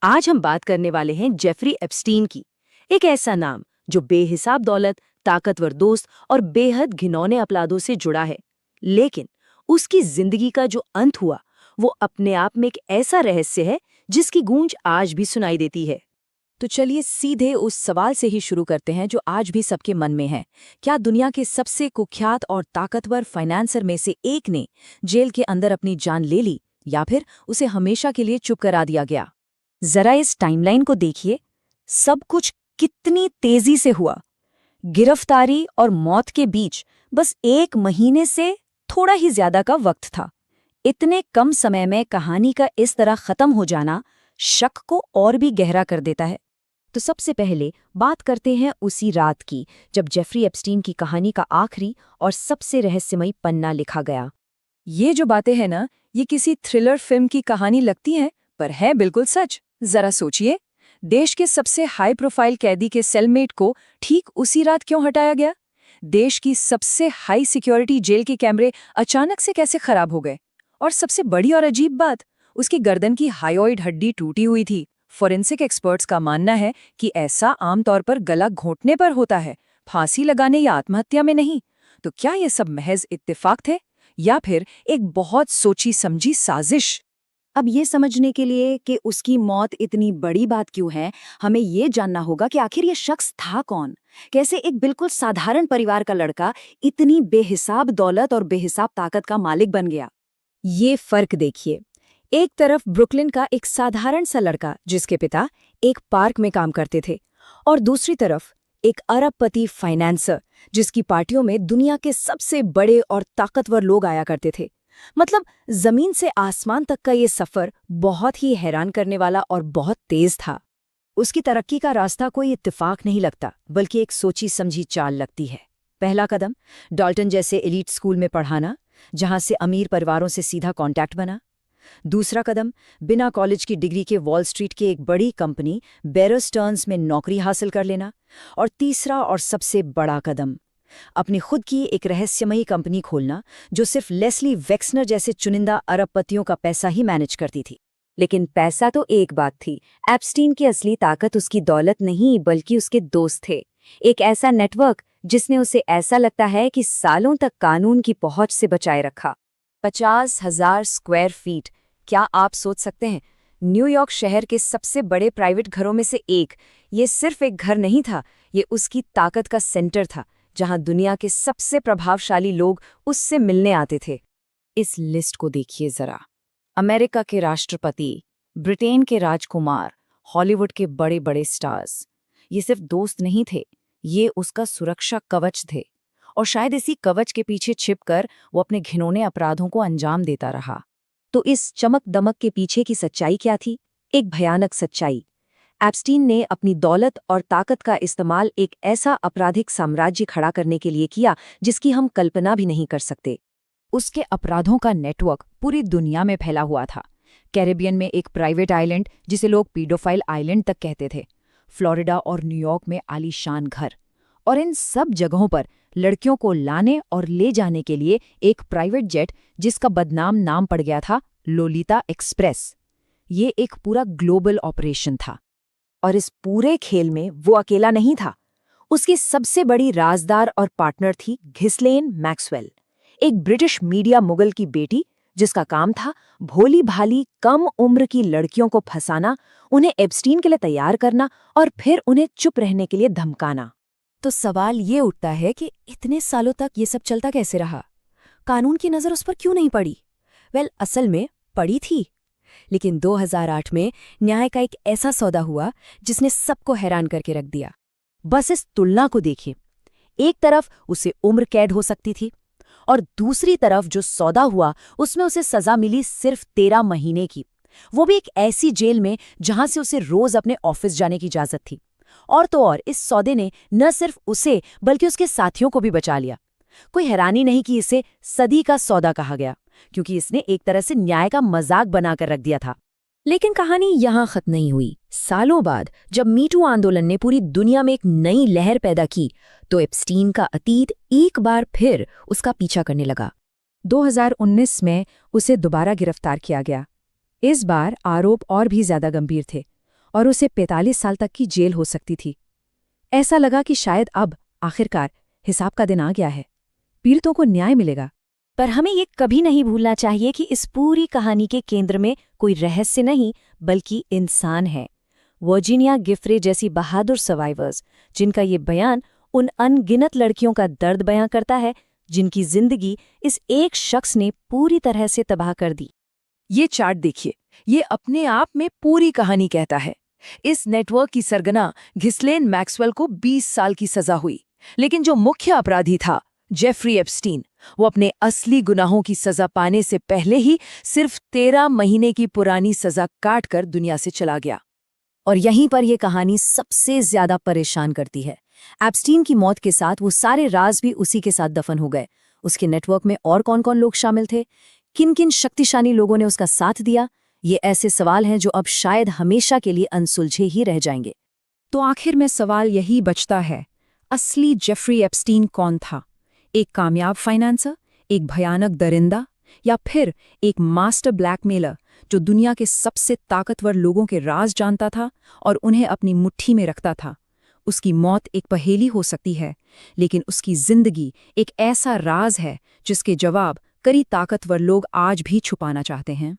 आज हम बात करने वाले हैं जेफरी एप्स्टीन की। एक ऐसा नाम जो बेहिसाब दौलत, ताकतवर दोस्त और बेहद घिनौने अपराधों से जुड़ा है। लेकिन उसकी जिंदगी का जो अंत हुआ वो अपने आप में एक ऐसा रहस्य है जिसकी गूंज आज भी सुनाई देती है। तो चलिए सीधे उस सवाल से ही शुरू करते हैं जो आज भी सबके मन में है। क्या दुनिया के सबसे कुख्यात और ताकतवर फाइनेंसर में से एक ने जेल के अंदर अपनी जान ले ली, या फिर उसे हमेशा के लिए चुप करा दिया गया? जरा इस टाइमलाइन को देखिए, सब कुछ कितनी तेजी से हुआ। गिरफ्तारी और मौत के बीच बस 1 महीने से थोड़ा ही ज्यादा का वक्त था। इतने कम समय में कहानी का इस तरह खत्म हो जाना शक को और भी गहरा कर देता है। तो सबसे पहले बात करते हैं उसी रात की जब जेफरी एप्स्टीन की कहानी का आखिरी और सबसे रहस्यमयी पन्ना लिखा गया। ये जो बातें हैं ना, ये किसी थ्रिलर फिल्म की कहानी लगती हैं, पर है बिल्कुल सच। जरा सोचिए, देश के सबसे हाई प्रोफाइल कैदी के सेलमेट को ठीक उसी रात क्यों हटाया गया? देश की सबसे हाई सिक्योरिटी जेल के कैमरे अचानक से कैसे खराब हो गए? और सबसे बड़ी और अजीब बात, उसकी गर्दन की हायोइड हड्डी टूटी हुई थी। फोरेंसिक एक्सपर्ट्स का मानना है कि ऐसा आमतौर पर गला घोंटने पर होता है, फांसी लगाने या आत्महत्या में नहीं। तो क्या ये सब महज इत्तेफाक थे, या फिर एक बहुत सोची समझी साजिश? अब ये समझने के लिए कि उसकी मौत इतनी बड़ी बात क्यों है, हमें ये जानना होगा कि आखिर ये शख्स था कौन। कैसे एक बिल्कुल साधारण परिवार का लड़का इतनी बेहिसाब दौलत और बेहिसाब ताकत का मालिक बन गया। ये फर्क देखिए, एक तरफ ब्रुकलिन का एक साधारण सा लड़का जिसके पिता एक पार्क में काम करते थे, और दूसरी तरफ एक अरबपति फाइनेंसर जिसकी पार्टियों में दुनिया के सबसे बड़े और ताकतवर लोग आया करते थे। मतलब जमीन से आसमान तक का ये सफर बहुत ही हैरान करने वाला और बहुत तेज था। उसकी तरक्की का रास्ता कोई इत्तेफाक नहीं लगता, बल्कि एक सोची समझी चाल लगती है। पहला कदम डाल्टन जैसे एलीट स्कूल में पढ़ाना, जहां से अमीर परिवारों से सीधा कांटेक्ट बना। दूसरा कदम बिना कॉलेज की डिग्री के वॉल स्ट्रीट की एक बड़ी कंपनी बेयर स्टर्न्स में नौकरी हासिल कर लेना। और तीसरा और सबसे बड़ा कदम अपनी खुद की एक रहस्यमयी कंपनी खोलना जो सिर्फ लेस्ली वेक्सनर जैसे चुनिंदा अरबपतियों का पैसा ही मैनेज करती थी। लेकिन पैसा तो एक बात थी, एप्स्टीन की असली ताकत उसकी दौलत नहीं बल्कि उसके दोस्त थे। एक ऐसा नेटवर्क जिसने उसे ऐसा लगता है कि सालों तक कानून की पहुंच से बचाए रखा। 50,000 स्क्वायर फीट, क्या आप सोच सकते हैं? न्यूयॉर्क शहर के सबसे बड़े प्राइवेट घरों में से एक। ये सिर्फ एक घर नहीं था, ये उसकी ताकत का सेंटर था, जहां दुनिया के सबसे प्रभावशाली लोग उससे मिलने आते थे। इस लिस्ट को देखिए जरा। अमेरिका के राष्ट्रपति, ब्रिटेन के राजकुमार, हॉलीवुड के बड़े बड़े स्टार्स। ये सिर्फ दोस्त नहीं थे, ये उसका सुरक्षा कवच थे। और शायद इसी कवच के पीछे छिपकर वो अपने घिनौने अपराधों को अंजाम देता रहा। तो इस चमक दमक के पीछे की सच्चाई क्या थी? एक भयानक सच्चाई। एप्स्टीन ने अपनी दौलत और ताकत का इस्तेमाल एक ऐसा आपराधिक साम्राज्य खड़ा करने के लिए किया जिसकी हम कल्पना भी नहीं कर सकते। उसके अपराधों का नेटवर्क पूरी दुनिया में फैला हुआ था। कैरिबियन में एक प्राइवेट आइलैंड जिसे लोग पीडोफाइल आइलैंड तक कहते थे, फ्लोरिडा और न्यूयॉर्क में आलीशान घर, और इन सब जगहों पर लड़कियों को लाने और ले जाने के लिए एक प्राइवेट जेट जिसका बदनाम नाम पड़ गया था लोलिता एक्सप्रेस। ये एक पूरा ग्लोबल ऑपरेशन था। और इस पूरे खेल में वो अकेला नहीं था। उसकी सबसे बड़ी राजदार और पार्टनर थी घिस्लेन मैक्सवेल, एक ब्रिटिश मीडिया मुगल की बेटी जिसका काम था भोली भाली कम उम्र की लड़कियों को फंसाना, उन्हें एप्स्टीन के लिए तैयार करना और फिर उन्हें चुप रहने के लिए धमकाना। तो सवाल ये उठता है कि इतने सालों तक ये सब चलता कैसे रहा? कानून की नज़र उस पर क्यों नहीं पड़ी? असल में पड़ी थी, लेकिन 2008 में न्याय का एक ऐसा सौदा हुआ जिसने सबको हैरान करके रख दिया। बस इस तुलना को देखिए, एक तरफ उसे उम्र कैद हो सकती थी और दूसरी तरफ जो सौदा हुआ उसमें उसे सजा मिली सिर्फ 13 महीने की, वो भी एक ऐसी जेल में जहां से उसे रोज अपने ऑफिस जाने की इजाजत थी। और तो और इस सौदे ने न सिर्फ उसे बल्कि उसके साथियों को भी बचा लिया। कोई हैरानी नहीं कि इसे सदी का सौदा कहा गया, क्योंकि इसने एक तरह से न्याय का मजाक बनाकर रख दिया था। लेकिन कहानी यहां खत्म नहीं हुई। सालों बाद जब मीटू आंदोलन ने पूरी दुनिया में एक नई लहर पैदा की, तो एप्स्टीन का अतीत एक बार फिर उसका पीछा करने लगा। 2019 में उसे दोबारा गिरफ्तार किया गया। इस बार आरोप और भी ज्यादा गंभीर थे। और उसे 45 साल तक की जेल हो सकती थी। ऐसा लगा कि शायद अब आखिरकार हिसाब का दिन आ गया है, पीड़ितों को न्याय मिलेगा। पर हमें ये कभी नहीं भूलना चाहिए कि इस पूरी कहानी के केंद्र में कोई रहस्य नहीं बल्कि इंसान है। वर्जीनिया गिफरे जैसी बहादुर सर्वाइवर्स, जिनका ये बयान उन अनगिनत लड़कियों का दर्द बयां करता है जिनकी जिंदगी इस एक शख्स ने पूरी तरह से तबाह कर दी। ये चार्ट देखिए, ये अपने आप में पूरी कहानी कहता है। इस नेटवर्क की सरगना घिस्लेन मैक्सवेल को 20 साल की सजा हुई, लेकिन जो मुख्य अपराधी था जेफरी एप्स्टीन, वो अपने असली गुनाहों की सजा पाने से पहले ही सिर्फ 13 महीने की पुरानी सजा काटकर दुनिया से चला गया। और यहीं पर यह कहानी सबसे ज्यादा परेशान करती है। एप्स्टीन की मौत के साथ वो सारे राज भी उसी के साथ दफन हो गए। उसके नेटवर्क में और कौन कौन लोग शामिल थे, किन किन शक्तिशाली लोगों ने उसका साथ दिया, ये ऐसे सवाल हैं जो अब शायद हमेशा के लिए अनसुलझे ही रह जाएंगे। तो आखिर में सवाल यही बचता है, असली जेफरी एप्स्टीन कौन था? एक कामयाब फाइनेंसर, एक भयानक दरिंदा, या फिर एक मास्टर ब्लैकमेलर जो दुनिया के सबसे ताकतवर लोगों के राज जानता था और उन्हें अपनी मुट्ठी में रखता था? उसकी मौत एक पहेली हो सकती है, लेकिन उसकी जिंदगी एक ऐसा राज है जिसके जवाब कई ताकतवर लोग आज भी छुपाना चाहते हैं।